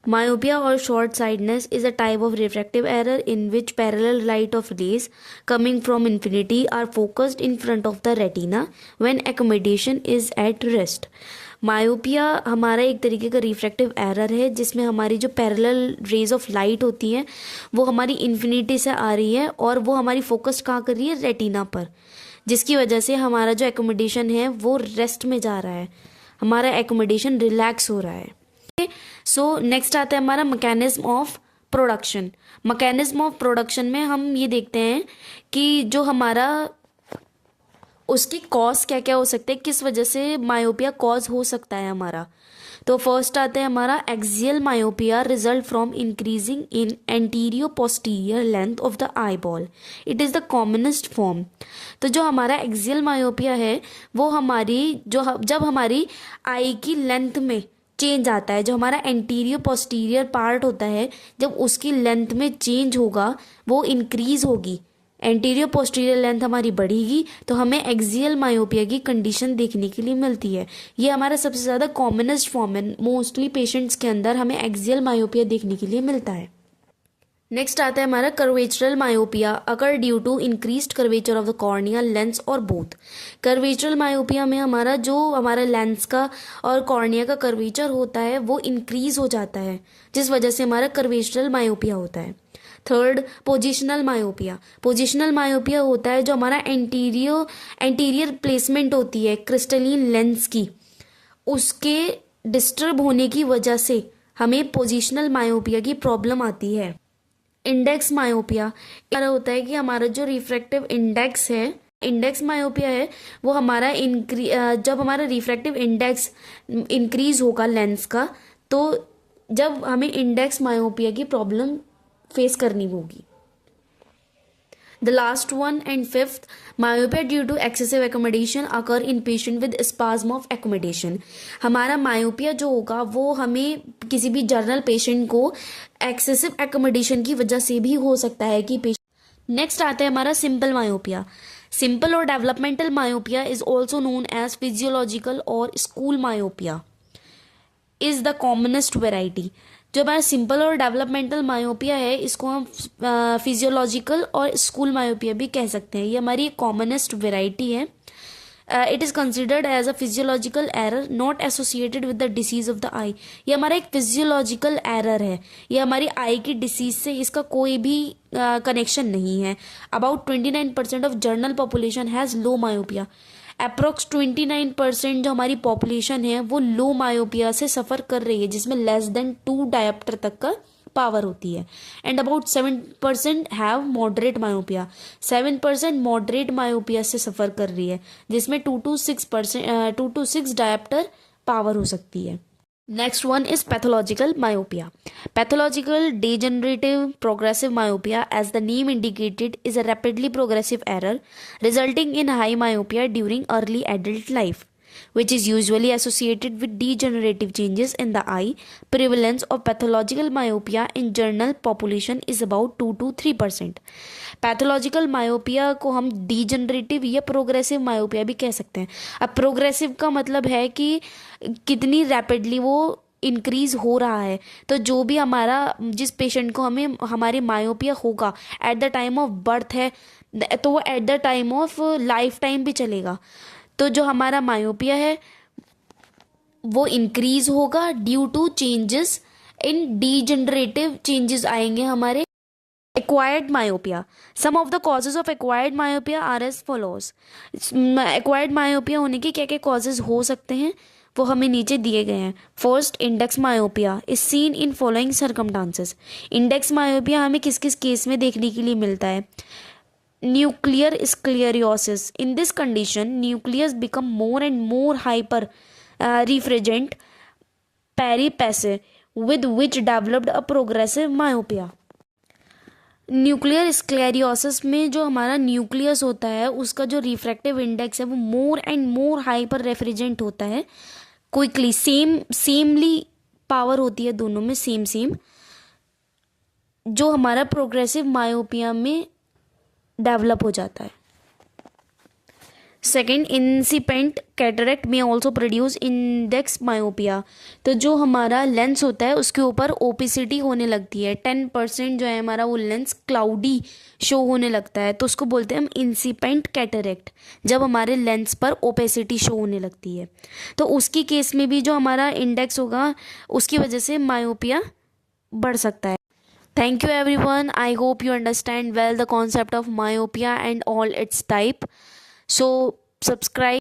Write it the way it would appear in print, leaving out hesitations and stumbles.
Myopia or short-sightedness is a type of refractive error in which parallel light of rays coming from infinity are focused in front of the retina when accommodation is at rest. Myopia हमारा एक तरीके का refractive error है जिसमें हमारी जो parallel raise of light होती हैं वो हमारी इन्फिनिटी से आ रही है और वो हमारी फोकस कहाँ कर रही है, रेटिना पर, जिसकी वजह से हमारा जो एकोमोडेशन है वो रेस्ट में जा रहा है, हमारा एकोमोडेशन रिलैक्स हो रहा है. सो नेक्स्ट आता है हमारा mechanism of production. Mechanism of production में हम ये देखते हैं कि जो हमारा उसकी कॉज क्या क्या हो सकते हैं, किस वजह से मायोपिया कॉज हो सकता है हमारा. तो फर्स्ट आता है हमारा axial myopia result from increasing in antero posterior length of the eyeball. It is the commonest form. तो जो हमारा एक्सियल मायोपिया है वो हमारी जब हमारी आई की लेंथ में चेंज आता है, जो हमारा एंटीरियर पोस्टीरियर पार्ट होता है जब उसकी लेंथ में चेंज होगा, वो इंक्रीज होगी, एंटीरियर पोस्टीरियर लेंथ हमारी बढ़ेगी तो हमें एक्सियल मायोपिया की कंडीशन देखने के लिए मिलती है. ये हमारा सबसे ज़्यादा कॉमनेस्ट फॉर्म है. मोस्टली पेशेंट्स के अंदर हमें एक्सियल मायोपिया देखने के लिए मिलता है. नेक्स्ट आता है हमारा curvatural myopia occur due to increased curvature of the cornea lens और बोथ. कर्वेचरल मायोपिया में हमारा लेंस का और कॉर्निया का कर्वेचर होता है वो इंक्रीज हो जाता है, जिस वजह से हमारा कर्वेचरल मायोपिया होता है. Third, positional myopia. Positional myopia होता है जो हमारा एंटीरियर प्लेसमेंट होती है क्रिस्टलिन लेंस की, उसके डिस्टर्ब होने की वजह से हमें पोजिशनल मायोपिया की प्रॉब्लम आती है. इंडेक्स मायोपिया क्या होता है कि हमारा जो रिफ्रैक्टिव इंडेक्स मायोपिया है वो हमारा जब हमारा रिफ्रैक्टिव इंडेक्स इंक्रीज होगा लेंस का, तो जब हमें इंडेक्स मायोपिया की प्रॉब्लम फेस करनी होगी. The last one and fifth, myopia due to excessive accommodation occur in patient with spasm of accommodation. हमारा मायोपिया जो होगा वो हमें किसी भी जनरल पेशेंट को एक्सेसिव एकोमोडेशन की वजह से भी हो सकता है कि पेशेंट. नेक्स्ट आता है हमारा सिंपल मायोपिया. सिंपल और developmental myopia is also known as physiological और school myopia is the commonest variety. जो हमारा सिंपल और डेवलपमेंटल मायोपिया है इसको हम फिजियोलॉजिकल और स्कूल मायोपिया भी कह सकते हैं. ये हमारी कॉमनेस्ट वेराइटी है. It is considered as a physiological error not associated with the disease of the eye. ये हमारा एक फिजियोलॉजिकल एरर है, ये हमारी आई की डिसीज से इसका कोई भी कनेक्शन नहीं है. About 29% of general population has low myopia. Approx 29% जो हमारी पॉपुलेशन है वो लो मायोपिया से सफ़र कर रही है, जिसमें लेस देन 2 डायोप्टर तक का पावर होती है. And about 7% have moderate myopia. 7% moderate myopia से सफ़र कर रही है, जिसमें 2 to 6 डायोप्टर पावर हो सकती है. Next one is pathological myopia. Pathological degenerative progressive myopia, as the name indicated, is a rapidly progressive error resulting in high myopia during early adult life, which is usually associated with degenerative changes in the eye. Prevalence of pathological myopia in general population is about 2 to 3%. Pathological myopia को हम degenerative या progressive myopia भी कह सकते हैं. अब progressive का मतलब है कि कितनी रैपिडली वो इंक्रीज हो रहा है. तो जो भी जिस पेशेंट को हमारी मायोपिया होगा at the time of birth है तो वो at the time of life time भी चलेगा. तो जो हमारा मायोपिया है वो इंक्रीज होगा due to changes in degenerative changes आएंगे हमारे. Acquired myopia. Some of the causes of acquired myopia are as follows. Acquired myopia होने के क्या क्या causes हो सकते हैं वो हमें नीचे दिए गए हैं. First, index myopia is seen in following circumstances. Index myopia हमें किस किस केस में देखने के लिए मिलता है. Nuclear sclerosis. In this condition nucleus become more and more hyper refringent पेरीपेसे with which developed a progressive myopia. Nuclear sclerosis में जो हमारा न्यूक्लियस होता है उसका जो रिफ्रैक्टिव इंडेक्स है वो मोर एंड मोर हाइपर रेफ्रिजेंट होता है. क्विकली सेमली पावर होती है दोनों में सेम जो हमारा प्रोग्रेसिव मायोपिया में डेवलप हो जाता है. सेकेंड, इंसिपेंट कैटरेक्ट में ऑल्सो प्रोड्यूस इंडेक्स मायोपिया। तो जो हमारा लेंस होता है उसके ऊपर ओपेसिटी होने लगती है, 10% जो है हमारा वो लेंस क्लाउडी शो होने लगता है, तो उसको बोलते हैं हम इंसिपेंट कैटरेक्ट, जब हमारे लेंस पर ओपेसिटी शो होने लगती है। तो उसकी केस में भी जो हमारा इंडेक्स होगा उसकी वजह से मायोपिया बढ़ सकता है। Thank you everyone. I hope you understand well the concept of myopia and all its type. So subscribe.